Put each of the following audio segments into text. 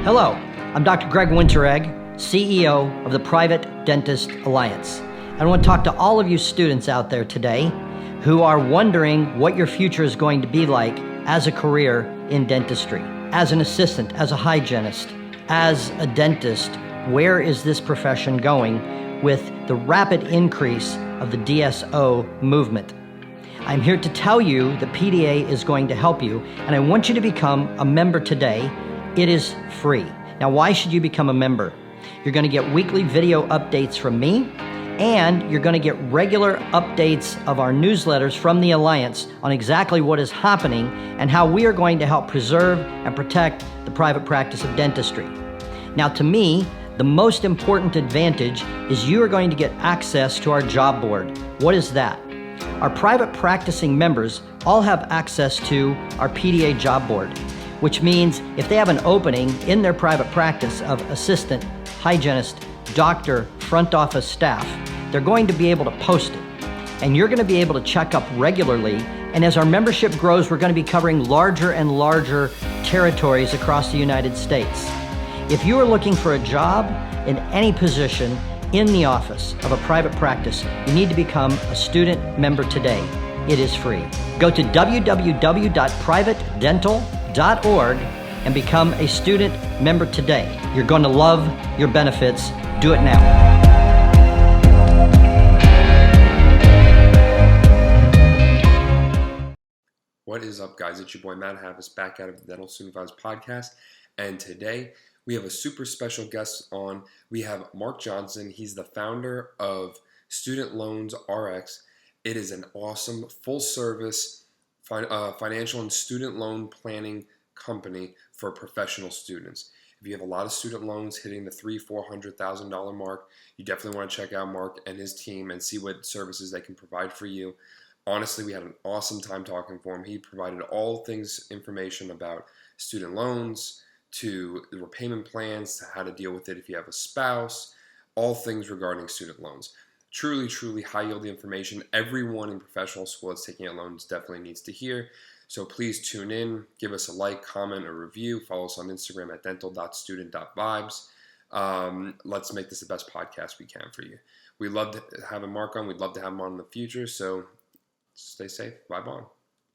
Hello, I'm Dr. Greg Winteregg, CEO of the Private Dentist Alliance. I want to talk to all of you students out there today who are wondering what your future is going to be like as a career in dentistry. As an assistant, as a hygienist, as a dentist, where is this profession going with the rapid increase of the DSO movement? I'm here to tell you the PDA is going to help you, and I want you to become a member today. It is free. Now, why should you become a member? You're going to get weekly video updates from me, and you're going to get regular updates of our newsletters from the Alliance on exactly what is happening and how we are going to help preserve and protect the private practice of dentistry. Now, to me, the most important advantage is you are going to get access to our job board. What is that? Our private practicing members all have access to our PDA job board, which means if they have an opening in their private practice of assistant, hygienist, doctor, front office staff, they're going to be able to post it. And you're going to be able to check up regularly. And as our membership grows, we're going to be covering larger and larger territories across the United States. If you are looking for a job in any position in the office of a private practice, you need to become a student member today. It is free. Go to www.privatedental.org and become a student member today. You're going to love your benefits. Do it now. What is up, guys? It's your boy Matt Havis back out of the Dental Student Vibes podcast, and today we have a super special guest on. We have Mark Johnson. He's the founder of StudentLoansRx. It is an awesome full-service financial and student loan planning company for professional students. If you have a lot of student loans hitting the $300,000-$400,000 mark, you definitely want to check out Mark and his team and see what services they can provide for you. Honestly, we had an awesome time talking for him. He provided all things information about student loans, to the repayment plans, to how to deal with it if you have a spouse, all things regarding student loans. Truly, truly high-yield information. Everyone in professional school that's taking out loans definitely needs to hear. So please tune in, give us a like, comment, or review. Follow us on Instagram at dental.student.vibes. Let's make this the best podcast we can for you. We love to have Mark on. We'd love to have him on in the future. So stay safe. Bye-bye.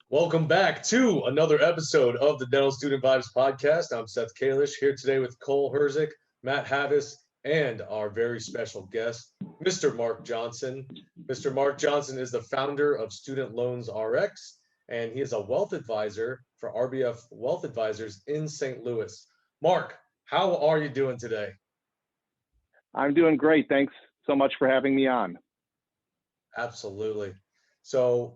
Welcome back to another episode of the Dental Student Vibes podcast. I'm Seth Kalish, here today with Cole Herzik, Matt Havis, and our very special guest, Mr. Mark Johnson. Mr. Mark Johnson is the founder of StudentLoansRx, and he is a wealth advisor for RBF Wealth Advisors in St. Louis. Mark, how are you doing today? I'm doing great. Thanks so much for having me on. Absolutely. So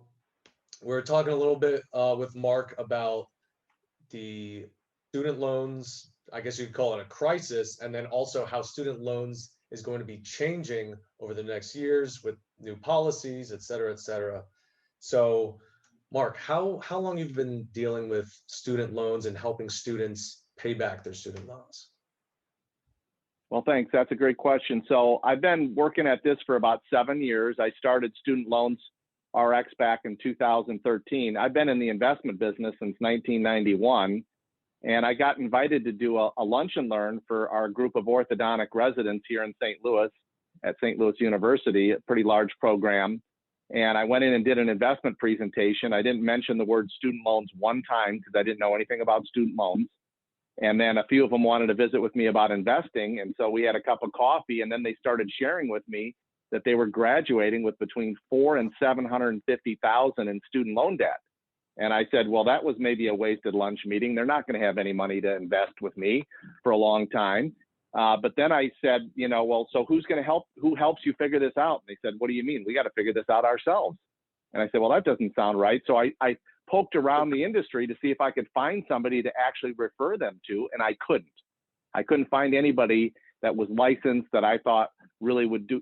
we're talking a little bit with Mark about the student loans. I guess you'd call it a crisis, and then also how student loans is going to be changing over the next years with new policies, et cetera, et cetera. So, Mark, how long you've been dealing with student loans and helping students pay back their student loans? Well, thanks. That's a great question. So I've been working at this for about 7 years. I started Student Loans RX back in 2013. I've been in the investment business since 1991. And I got invited to do a lunch and learn for our group of orthodontic residents here in St. Louis at St. Louis University, a pretty large program. And I went in and did an investment presentation. I didn't mention the word student loans one time because I didn't know anything about student loans. And then a few of them wanted to visit with me about investing. And so we had a cup of coffee, and then they started sharing with me that they were graduating with between $400,000 and $750,000 in student loan debt. And I said, well, that was maybe a wasted lunch meeting. They're not going to have any money to invest with me for a long time. But then I said, well, so who's going to help? Who helps you figure this out? And they said, what do you mean? We got to figure this out ourselves. And I said, well, that doesn't sound right. So I poked around the industry to see if I could find somebody to actually refer them to, and I couldn't. I couldn't find anybody that was licensed that I thought really would do,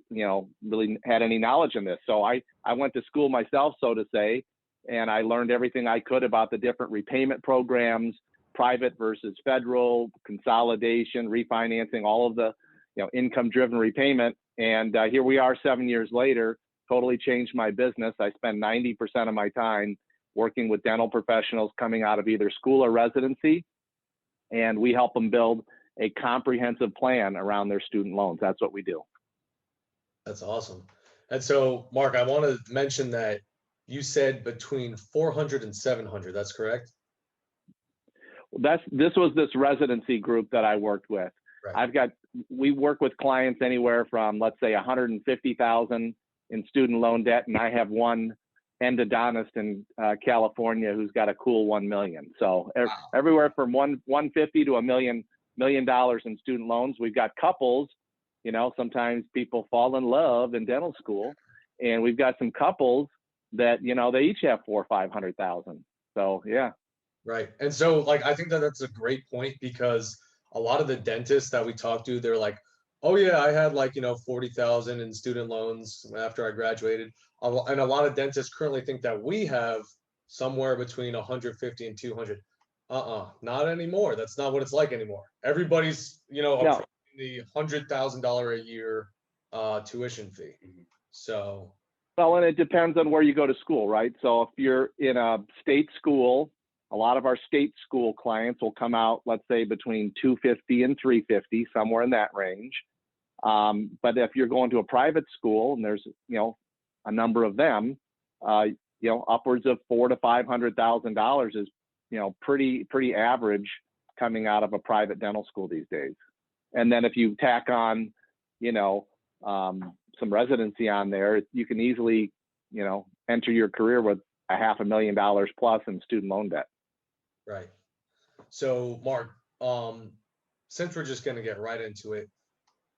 really had any knowledge in this. So I went to school myself, so to say, and I learned everything I could about the different repayment programs, private versus federal, consolidation, refinancing, all of the, income-driven repayment. And here we are 7 years later, totally changed my business. I spend 90% of my time working with dental professionals coming out of either school or residency, and we help them build a comprehensive plan around their student loans. That's what we do. That's awesome. And so, Mark, I want to mention that you said between 400 and 700. That's correct? This was this residency group that I worked with. Right. We work with clients anywhere from, let's say, 150,000 in student loan debt, and I have one endodontist in California who's got a cool 1 million. So Wow. everywhere from 150 to $1 million in student loans. We've got couples, sometimes people fall in love in dental school, and we've got some couples that, they each have 400,000 or 500,000. So yeah. Right. And so I think that that's a great point, because a lot of the dentists that we talk to, they're like, oh yeah, I had 40,000 in student loans after I graduated. And a lot of dentists currently think that we have somewhere between 150 and 200. Not anymore. That's not what it's like anymore. Everybody's, approaching the $100,000 a year tuition fee. So. Well, and it depends on where you go to school, right? So if you're in a state school, a lot of our state school clients will come out, let's say, between 250 and 350, somewhere in that range. But if you're going to a private school, and there's, a number of them, upwards of $400,000 to $500,000 is, pretty average coming out of a private dental school these days. And then if you tack on, some residency on there, you can easily, enter your career with $500,000 plus in student loan debt. Right. So, Mark, since we're just going to get right into it,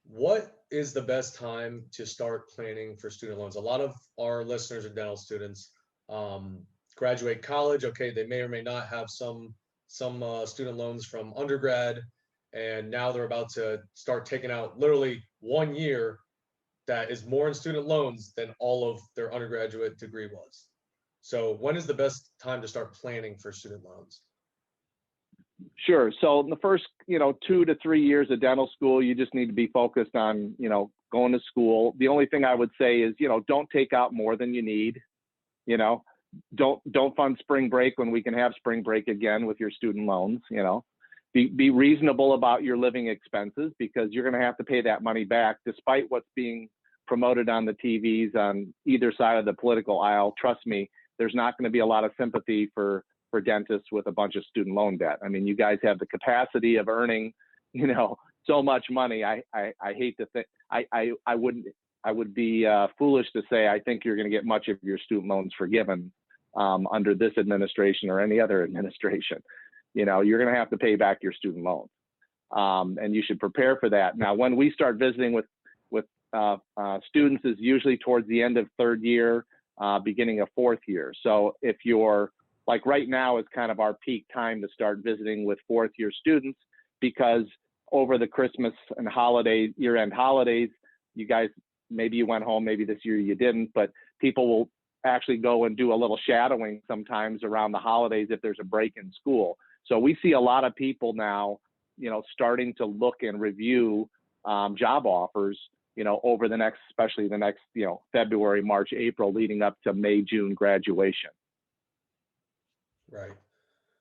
what is the best time to start planning for student loans? A lot of our listeners are dental students, graduate college. Okay, they may or may not have some student loans from undergrad, and now they're about to start taking out literally 1 year that is more in student loans than all of their undergraduate degree was. So when is the best time to start planning for student loans? Sure. So in the first, 2 to 3 years of dental school, you just need to be focused on, going to school. The only thing I would say is, don't take out more than you need. Don't fund spring break when we can have spring break again with your student loans. Be reasonable about your living expenses, because you're going to have to pay that money back, despite what's being promoted on the TVs on either side of the political aisle. Trust me, there's not going to be a lot of sympathy for dentists with a bunch of student loan debt. I mean, you guys have the capacity of earning, so much money. I hate to think, I would be foolish to say I think you're going to get much of your student loans forgiven under this administration or any other administration. You're going to have to pay back your student loans, and you should prepare for that. Now, when we start visiting with students is usually towards the end of third year, beginning of fourth year. So if you're right now is kind of our peak time to start visiting with fourth year students, because over the Christmas and year-end holidays, you guys, maybe you went home, maybe this year you didn't, but people will actually go and do a little shadowing sometimes around the holidays if there's a break in school. So we see a lot of people now, starting to look and review job offers, over the next, especially the next, February, March, April, leading up to May, June graduation. Right.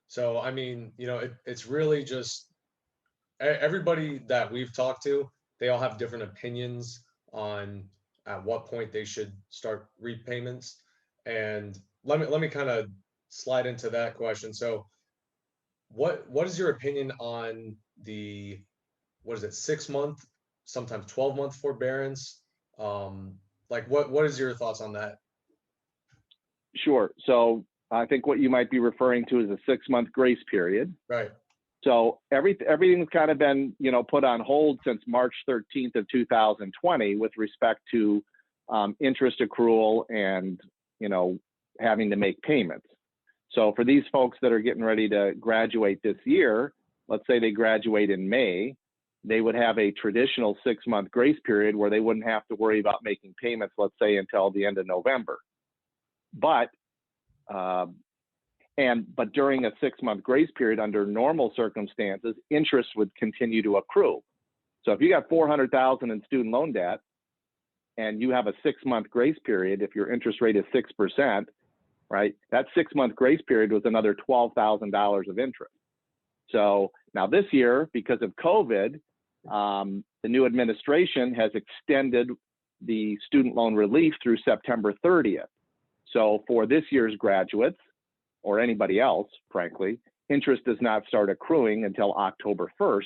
So, I mean, it's really just everybody that we've talked to, they all have different opinions on at what point they should start repayments. And let me kind of slide into that question. So what is your opinion on the, 6 month, sometimes 12-month forbearance? What is your thoughts on that? Sure. So I think what you might be referring to is a 6-month grace period. Right. So everything's kind of been, put on hold since March 13th of 2020 with respect to interest accrual and, having to make payments. So for these folks that are getting ready to graduate this year, let's say they graduate in May, they would have a traditional 6-month grace period where they wouldn't have to worry about making payments, let's say until the end of November. But during a 6-month grace period, under normal circumstances, interest would continue to accrue. So if you got $400,000 in student loan debt and you have a 6-month grace period, if your interest rate is 6%, right, that 6-month grace period was another $12,000 of interest. So now this year, because of COVID, the new administration has extended the student loan relief through September 30th. So for this year's graduates, or anybody else, frankly, interest does not start accruing until October 1st,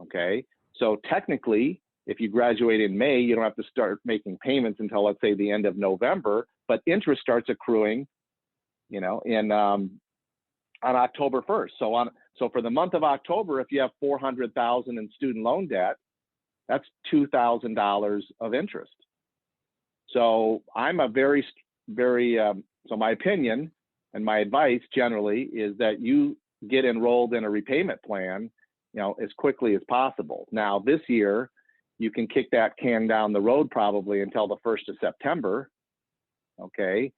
okay? So technically, if you graduate in May, you don't have to start making payments until, let's say, the end of November, but interest starts accruing, you know, on October 1st. So for the month of October, if you have $400,000 in student loan debt, that's $2,000 of interest. So I'm so my opinion and my advice generally is that you get enrolled in a repayment plan, you know, as quickly as possible. Now this year, you can kick that can down the road probably until the 1st of September, okay,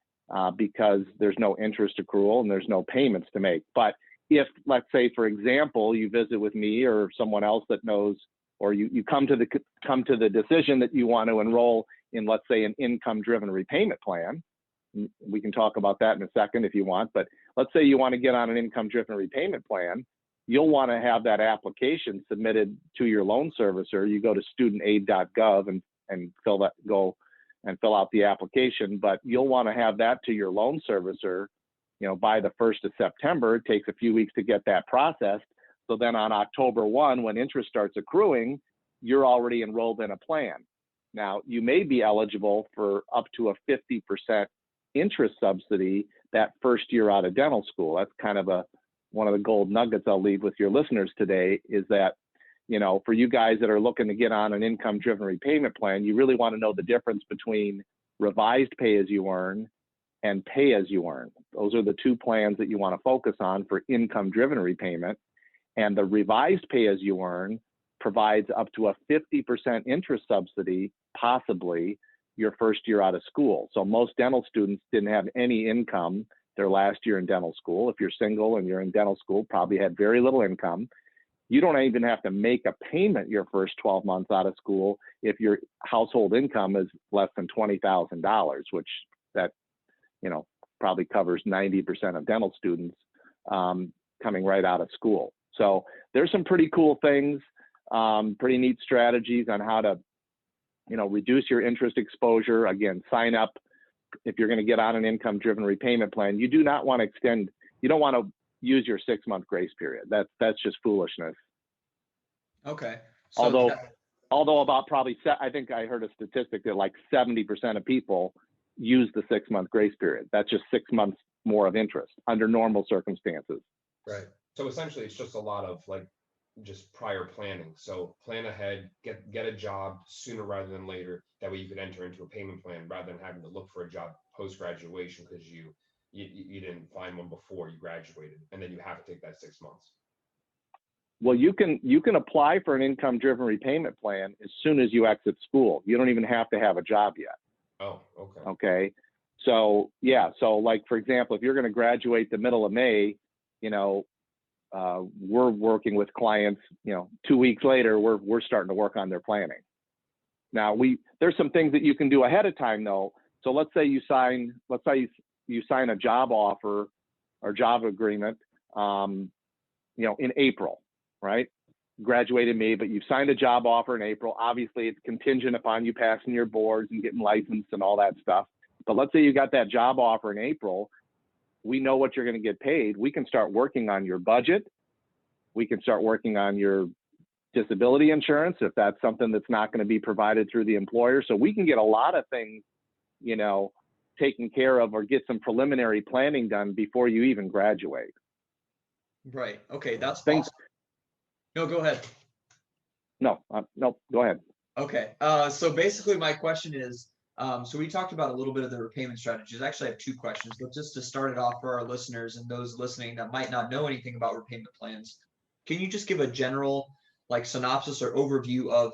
because there's no interest accrual and there's no payments to make. But if, let's say, for example, you visit with me or someone else that knows, or you come to the decision that you want to enroll in, let's say, an income-driven repayment plan, we can talk about that in a second if you want, but let's say you want to get on an income-driven repayment plan, you'll want to have that application submitted to your loan servicer. You go to studentaid.gov and fill out the application, but you'll want to have that to your loan servicer, you know, by the 1st of September. It takes a few weeks to get that processed. So then on October 1, when interest starts accruing, you're already enrolled in a plan. Now, you may be eligible for up to a 50% interest subsidy that first year out of dental school. That's kind of one of the gold nuggets I'll leave with your listeners today, is that, you know, for you guys that are looking to get on an income-driven repayment plan, you really want to know the difference between revised pay-as-you-earn and pay-as-you-earn. Those are the two plans that you want to focus on for income-driven repayment. And the revised pay-as-you-earn provides up to a 50% interest subsidy, possibly, your first year out of school. So most dental students didn't have any income their last year in dental school. If you're single and you're in dental school, probably had very little income. You don't even have to make a payment your first 12 months out of school if your household income is less than $20,000, which that, you know, probably covers 90% of dental students coming right out of school. So there's some pretty cool things, pretty neat strategies on how to, you know, reduce your interest exposure. Again, sign up if you're going to get on an income-driven repayment plan. You do not want to extend. You don't want to use your 6-month grace period. That's just foolishness. Okay. So although about probably, I think I heard a statistic that like 70% of people use the 6-month grace period. That's just 6 months more of interest under normal circumstances. Right. So essentially, it's just a lot of like just prior planning. So plan ahead, get a job sooner rather than later. That way you could enter into a payment plan rather than having to look for a job post-graduation because you didn't find one before you graduated, and then you have to take that 6 months. Well, you can apply for an income-driven repayment plan as soon as you exit school. You don't even have to have a job yet. Oh, okay. Okay. So yeah. So like, for example, if you're going to graduate the middle of May, you know, we're working with clients, you know, 2 weeks later, we're starting to work on their planning. Now there's some things that you can do ahead of time though. So let's say you sign a job offer or job agreement, you know, in April, right? Graduate in May, but you've signed a job offer in April. Obviously it's contingent upon you passing your boards and getting licensed and all that stuff. But let's say you got that job offer in April. We know what you're going to get paid. We can start working on your budget. We can start working on your disability insurance if that's something that's not going to be provided through the employer. So we can get a lot of things, you know, taken care of or get some preliminary planning done before you even graduate. Right. Okay. That's awesome. No, go ahead. No, go ahead. Okay. So basically my question is, So we talked about a little bit of the repayment strategies. I actually have two questions, but just to start it off for our listeners and those listening that might not know anything about repayment plans, can you just give a general like synopsis or overview of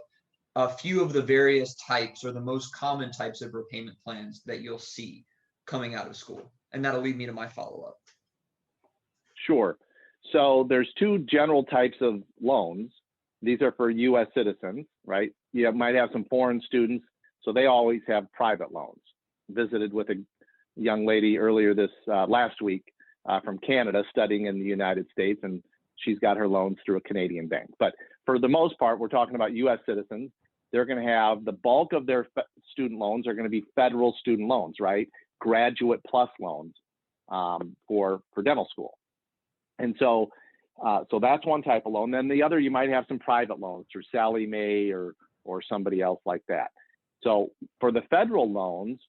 a few of the various types or the most common types of repayment plans that you'll see coming out of school? And that'll lead me to my follow-up. Sure. So there's two general types of loans. These are for U.S. citizens, right? You might have some foreign students, so they always have private loans. Visited with a young lady earlier this last week from Canada studying in the United States, and she's got her loans through a Canadian bank. But for the most part, we're talking about U.S. citizens. They're going to have the bulk of their student loans are going to be federal student loans, right? Graduate plus loans for dental school. And so that's one type of loan. Then the other, you might have some private loans through Sallie Mae or somebody else like that. So for the federal loans,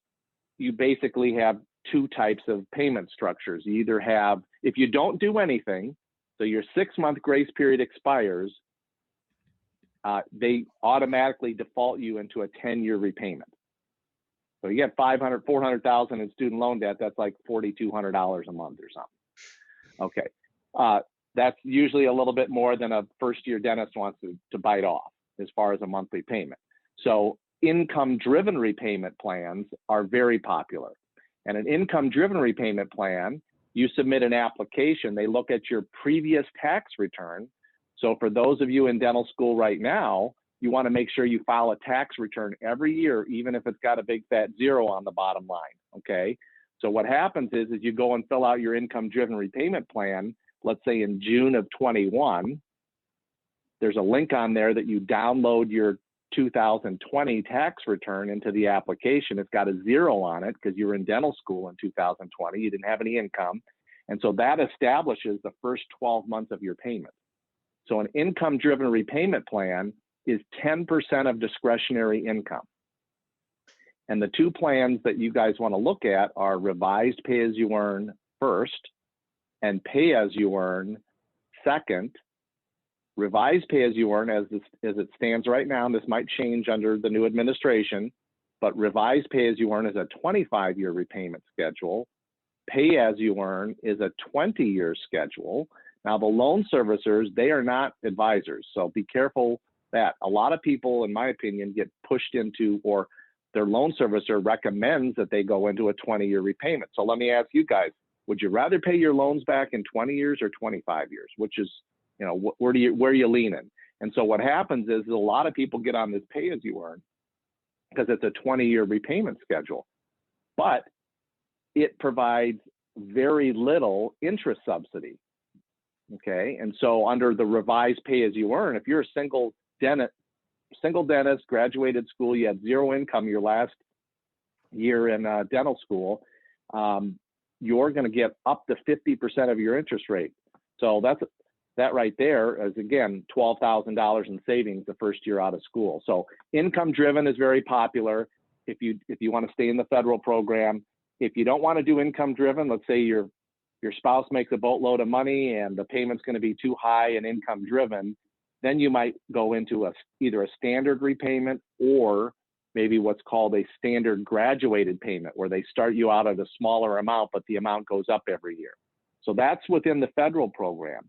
you basically have two types of payment structures. You either have, if you don't do anything, so your 6-month grace period expires, they automatically default you into a 10-year repayment. So you get $400,000 in student loan debt. That's like $4,200 a month or something. Okay, that's usually a little bit more than a first-year dentist wants to bite off as far as a monthly payment. So income-driven repayment plans are very popular. And an income-driven repayment plan, you submit an application. They look at your previous tax return. So for those of you in dental school right now, you want to make sure you file a tax return every year, even if it's got a big fat zero on the bottom line, okay? So what happens is you go and fill out your income-driven repayment plan, let's say in June of 21, there's a link on there that you download your 2020 tax return into the application. It's got a zero on it because you were in dental school in 2020, you didn't have any income. And so that establishes the first 12 months of your payment. So an income-driven repayment plan is 10% of discretionary income. And the two plans that you guys want to look at are revised pay-as-you-earn first and pay-as-you-earn second. Revised pay-as-you-earn as it stands right now, and this might change under the new administration, but revised pay-as-you-earn is a 25-year repayment schedule. Pay-as-you-earn is a 20-year schedule. Now, the loan servicers, they are not advisors, so be careful that a lot of people, in my opinion, get pushed into, or their loan servicer recommends that they go into a 20-year repayment. So let me ask you guys, would you rather pay your loans back in 20 years or 25 years? Which is, you know, where are you leaning? And so what happens is a lot of people get on this pay-as-you-earn because it's a 20-year repayment schedule, but it provides very little interest subsidy. Okay, and so under the revised pay-as-you-earn, if you're a single dentist, graduated school, you had zero income your last year in dental school, you're going to get up to 50% of your interest rate. So that right there is, again, $12,000 in savings the first year out of school. So income-driven is very popular if you want to stay in the federal program. If you don't want to do income-driven, let's say your spouse makes a boatload of money and the payment's going to be too high and income-driven, then you might go into either a standard repayment or maybe what's called a standard graduated payment, where they start you out at a smaller amount, but the amount goes up every year. So that's within the federal program.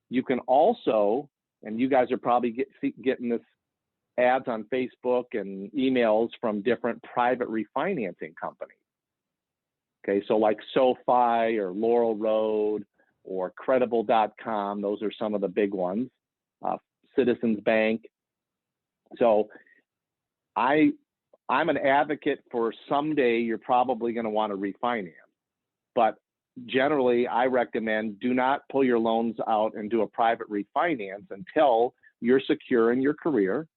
You can also, and you guys are probably getting this ads on Facebook and emails from different private refinancing companies. Okay, so like SoFi or Laurel Road or Credible.com, those are some of the big ones. Citizens Bank. So I'm an advocate for someday you're probably going to want to refinance, but generally I recommend do not pull your loans out and do a private refinance until you're secure in your career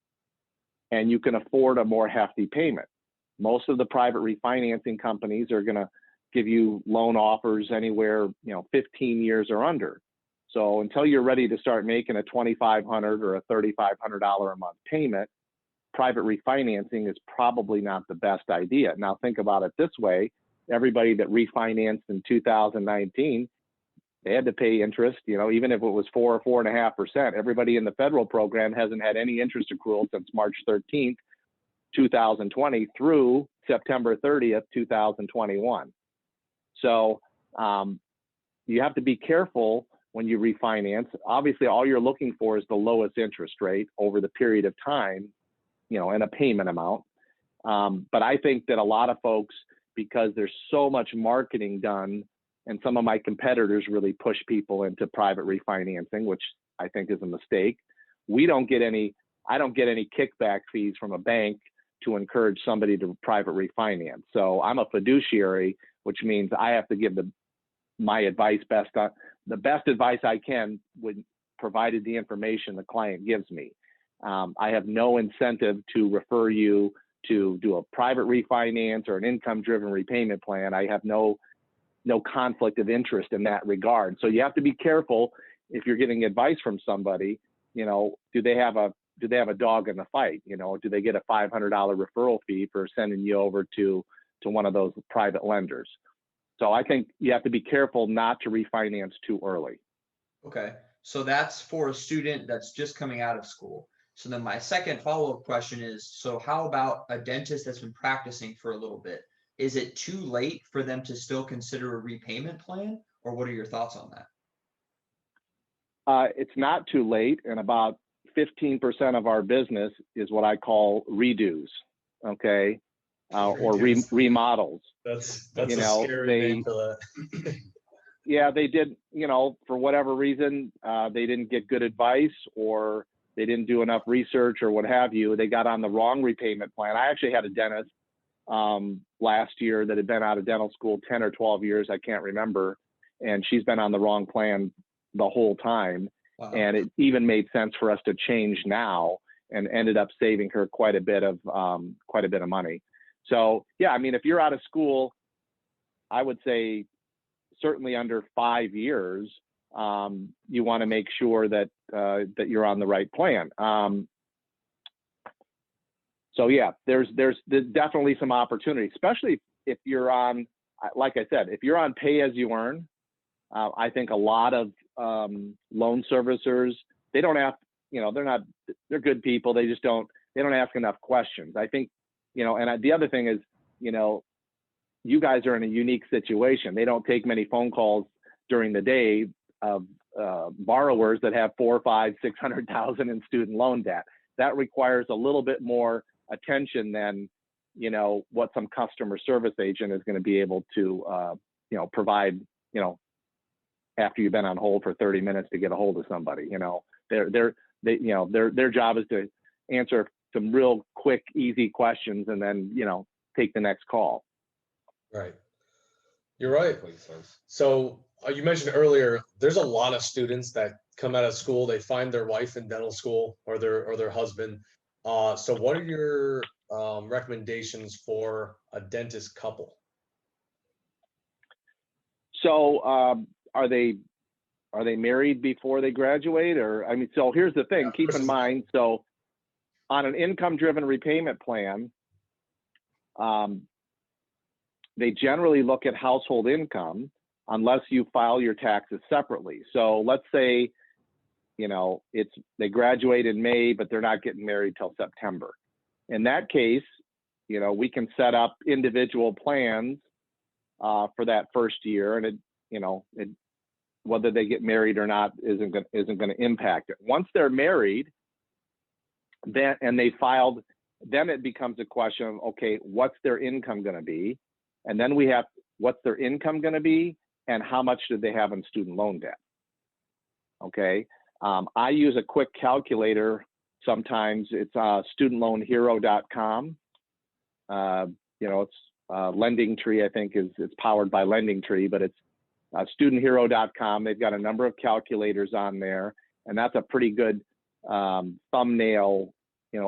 and you can afford a more hefty payment. Most of the private refinancing companies are going to give you loan offers anywhere, 15 years or under. So until you're ready to start making a $2,500 or a $3,500 a month payment, private refinancing is probably not the best idea. Now think about it this way. Everybody that refinanced in 2019, they had to pay interest, even if it was 4 or 4.5%. Everybody in the federal program hasn't had any interest accrual since March 13th. 2020 through September 30th, 2021. So you have to be careful when you refinance. Obviously, all you're looking for is the lowest interest rate over the period of time, and a payment amount. But I think that a lot of folks, because there's so much marketing done, and some of my competitors really push people into private refinancing, which I think is a mistake. I don't get any kickback fees from a bank to encourage somebody to private refinance. So I'm a fiduciary, which means I have to give my advice the best advice I can, provided the information the client gives me. I have no incentive to refer you to do a private refinance or an income-driven repayment plan. I have no conflict of interest in that regard. So you have to be careful if you're getting advice from somebody. Do they have a dog in the fight? Do they get a $500 referral fee for sending you over to one of those private lenders? So I think you have to be careful not to refinance too early. Okay, so that's for a student that's just coming out of school. So then my second follow-up question is, so how about a dentist that's been practicing for a little bit? Is it too late for them to still consider a repayment plan, or what are your thoughts on that? It's not too late, and about 15% of our business is what I call redos, okay, or remodels. That's a scary name for that. Yeah, they did, for whatever reason, they didn't get good advice, or they didn't do enough research, or what have you. They got on the wrong repayment plan. I actually had a dentist last year that had been out of dental school 10 or 12 years, I can't remember, and she's been on the wrong plan the whole time. Wow. And it even made sense for us to change now, and ended up saving her quite a bit of money. So yeah, I mean, if you're out of school, I would say certainly under 5 years, you want to make sure that you're on the right plan. So yeah, there's definitely some opportunity, especially if you're on, like I said, if you're on pay as you earn. I think a lot of loan servicers, they don't ask, they're good people. They don't ask enough questions. I think, and the other thing is, you guys are in a unique situation. They don't take many phone calls during the day of borrowers that have 4, 5, 600,000 in student loan debt. That requires a little bit more attention than, what some customer service agent is going to be able to, provide, after you've been on hold for 30 minutes to get a hold of somebody. Their job is to answer some real quick, easy questions, and then, take the next call. Right. You're right. So you mentioned earlier, there's a lot of students that come out of school, they find their wife in dental school, or their husband. So what are your recommendations for a dentist couple? So are they married before they graduate? Or, I mean, so here's the thing, keep in mind, so on an income-driven repayment plan, they generally look at household income unless you file your taxes separately. So let's say, they graduate in May, but they're not getting married till September. In that case, we can set up individual plans for that first year, and whether they get married or not isn't going to impact it. Once they're married, then it becomes a question of, okay, what's their income going to be? And then what's their income going to be, and how much do they have in student loan debt? Okay. I use a quick calculator. Sometimes it's StudentLoanHero.com. It's LendingTree, I think it's powered by LendingTree, but it's StudentHero.com. They've got a number of calculators on there, and that's a pretty good thumbnail,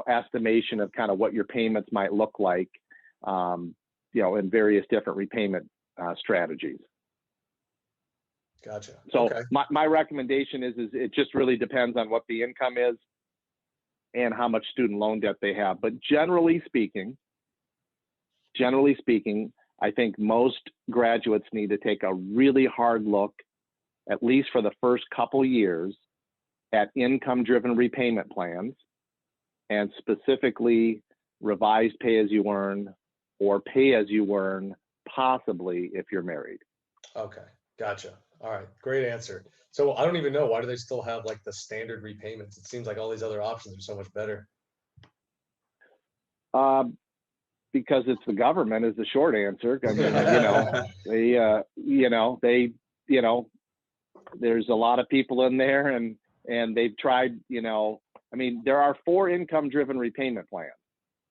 estimation of kind of what your payments might look like, in various different repayment strategies. Gotcha. So okay. my recommendation is it just really depends on what the income is and how much student loan debt they have. But generally speaking, I think most graduates need to take a really hard look, at least for the first couple years, at income-driven repayment plans, and specifically revised pay as you earn, or pay as you earn, possibly if you're married. Okay, gotcha. All right, great answer. So I don't even know, why do they still have like the standard repayments? It seems like all these other options are so much better. Because it's the government is the short answer. I mean, there's a lot of people in there, and they've tried, I mean, there are 4 income-driven repayment plans.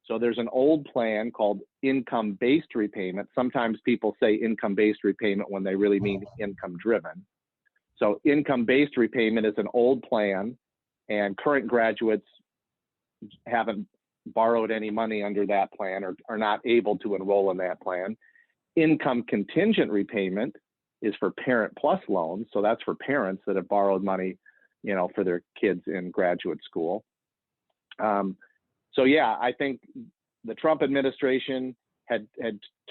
So there's an old plan called income-based repayment. Sometimes people say income-based repayment when they really mean income-driven. So income-based repayment is an old plan, and current graduates haven't borrowed any money under that plan, or are not able to enroll in that plan. Income contingent repayment is for Parent Plus loans. So that's for parents that have borrowed money, for their kids in graduate school. So yeah, I think the Trump administration had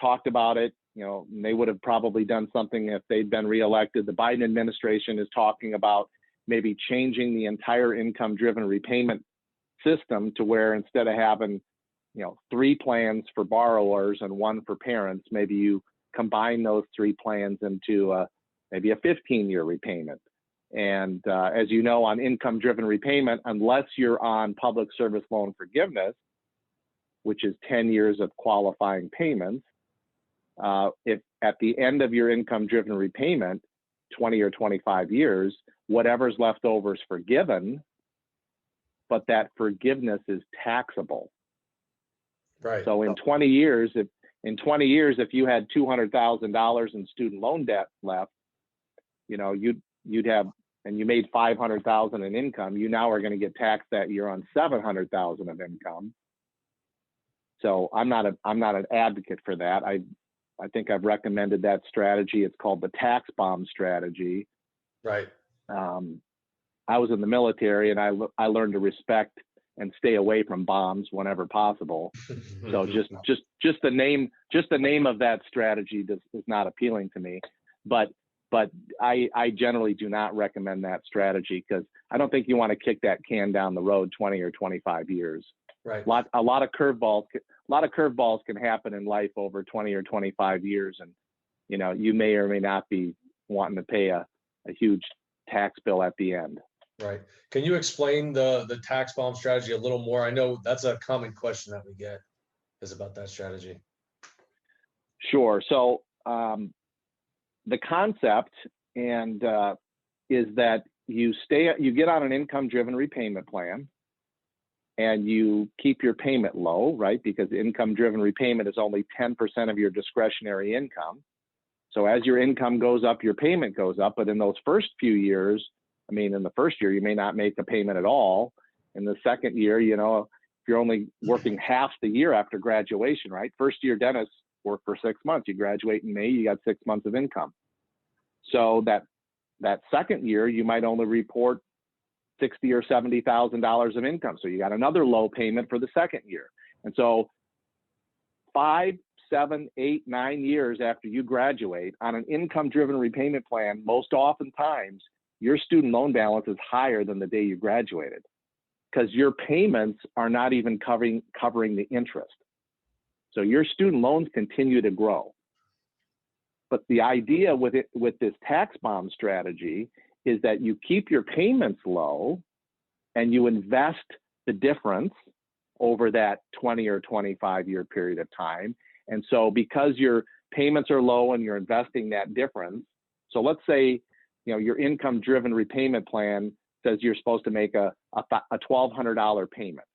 talked about it, and they would have probably done something if they'd been reelected. The Biden administration is talking about maybe changing the entire income-driven repayment system to where instead of having, 3 plans for borrowers and 1 for parents, maybe you combine those 3 plans into maybe a 15-year repayment. And as you know, on income-driven repayment, unless you're on public service loan forgiveness, which is 10 years of qualifying payments, if at the end of your income-driven repayment, 20 or 25 years, whatever's left over is forgiven, but that forgiveness is taxable. Right. So in 20 years, if you had $200,000 in student loan debt left, you'd have, and you made $500,000 in income, you now are going to get taxed that year on $700,000 of income. So I'm not an advocate for that. I think I've recommended that strategy. It's called the tax bomb strategy. Right. I was in the military, and I learned to respect and stay away from bombs whenever possible. So just the name of that strategy is not appealing to me. But I generally do not recommend that strategy, because I don't think you want to kick that can down the road 20 or 25 years. Right. A lot of curveballs can happen in life over 20 or 25 years, and you may or may not be wanting to pay a huge tax bill at the end. Right. Can you explain the tax bomb strategy a little more? I know that's a common question that we get, is about that strategy. Sure. So the concept is that you get on an income-driven repayment plan, and you keep your payment low, right? Because income-driven repayment is only 10% of your discretionary income. So as your income goes up, your payment goes up. But in those first few years, in the first year, you may not make a payment at all. In the second year, if you're only working half the year after graduation, right? First year dentists work for 6 months. You graduate in May, you got 6 months of income. So that second year, you might only report $60,000 or $70,000 of income. So you got another low payment for the second year. And so 5, 7, 8, 9 years after you graduate on an income-driven repayment plan, most oftentimes your student loan balance is higher than the day you graduated, because your payments are not even covering the interest. So your student loans continue to grow. But the idea with this tax bomb strategy is that you keep your payments low and you invest the difference over that 20 or 25 year period of time. And so because your payments are low and you're investing that difference, so let's say your income-driven repayment plan says you're supposed to make a $1,200 payment.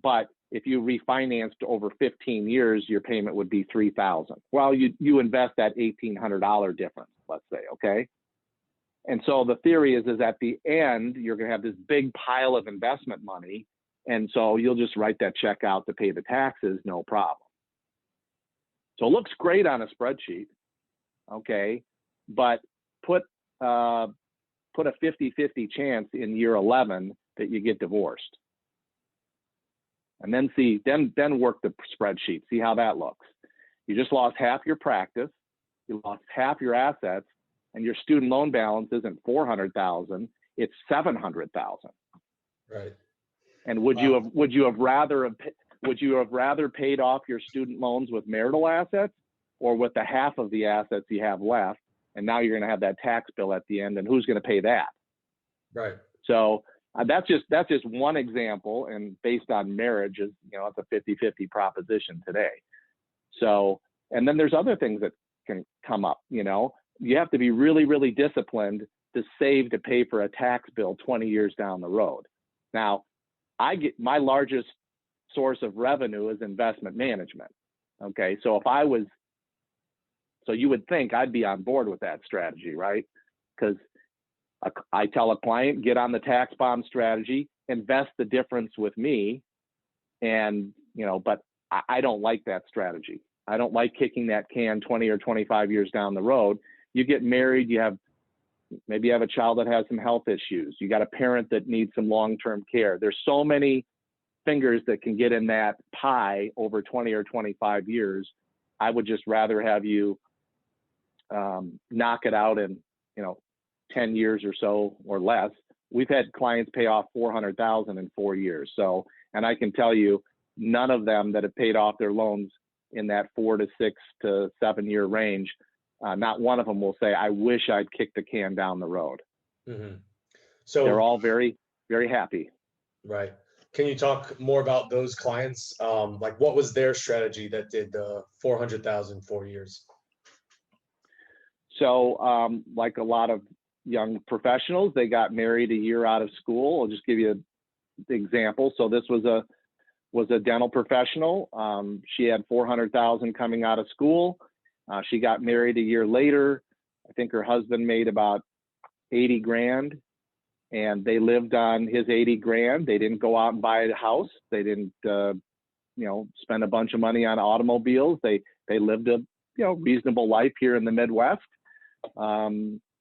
But if you refinanced over 15 years, your payment would be $3,000. Well, you invest that $1,800 difference, let's say, okay? And so the theory is at the end, you're going to have this big pile of investment money, and so you'll just write that check out to pay the taxes, no problem. So it looks great on a spreadsheet, okay? But put a 50-50 chance in year 11 that you get divorced. And then work the spreadsheet, see how that looks. You just lost half your practice, you lost half your assets, and your student loan balance isn't $400,000, it's $700,000. Right. And would you have rather would you have rather paid off your student loans with marital assets or with the half of the assets you have left? And now you're going to have that tax bill at the end, and who's going to pay that? Right. So that's just one example, and based on marriage, is it's a 50-50 proposition today. So, and then there's other things that can come up. You have to be really, really disciplined to save to pay for a tax bill 20 years down the road. Now, my largest source of revenue is investment management. Okay, so you would think I'd be on board with that strategy, right? Because I tell a client, get on the tax bond strategy, invest the difference with me, and but I don't like that strategy. I don't like kicking that can 20 or 25 years down the road. You get married, maybe you have a child that has some health issues. You got a parent that needs some long-term care. There's so many fingers that can get in that pie over 20 or 25 years. I would just rather have you knock it out in 10 years or so or less. We've had clients pay off $400,000 in 4 years. So, and I can tell you, none of them that have paid off their loans in that 4 to 6 to 7 year range, not one of them will say, I wish I'd kicked the can down the road. Mm-hmm. So they're all very, very happy. Right. Can you talk more about those clients? Like, what was their strategy that did the 400,000 4 years? So, like a lot of young professionals, they got married a year out of school. I'll just give you an example. So this was a dental professional. She had 400,000 coming out of school. She got married a year later. I think her husband made about 80 grand, and they lived on his 80 grand. They didn't go out and buy a house. They didn't, spend a bunch of money on automobiles. They lived a, reasonable life here in the Midwest.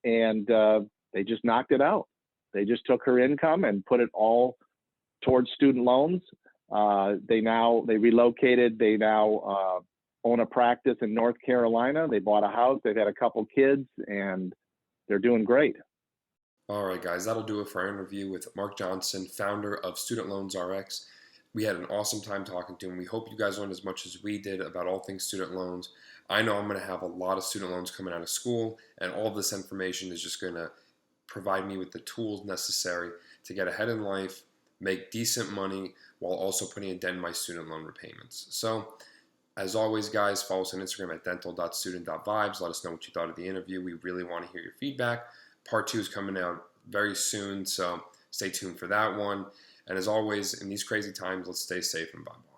And they just knocked it out. They just took her income and put it all towards student loans. They relocated. They now own a practice in North Carolina. They bought a house. They've had a couple kids, and they're doing great. All right, guys, that'll do it for our interview with Mark Johnson, founder of StudentLoansRx. We had an awesome time talking to him. We hope you guys learned as much as we did about all things student loans. I know I'm going to have a lot of student loans coming out of school, and all this information is just going to provide me with the tools necessary to get ahead in life, make decent money, while also putting a dent in my student loan repayments. So, as always, guys, follow us on Instagram at dental.student.vibes. Let us know what you thought of the interview. We really want to hear your feedback. Part 2 is coming out very soon, so stay tuned for that one. And as always, in these crazy times, let's stay safe and bye-bye.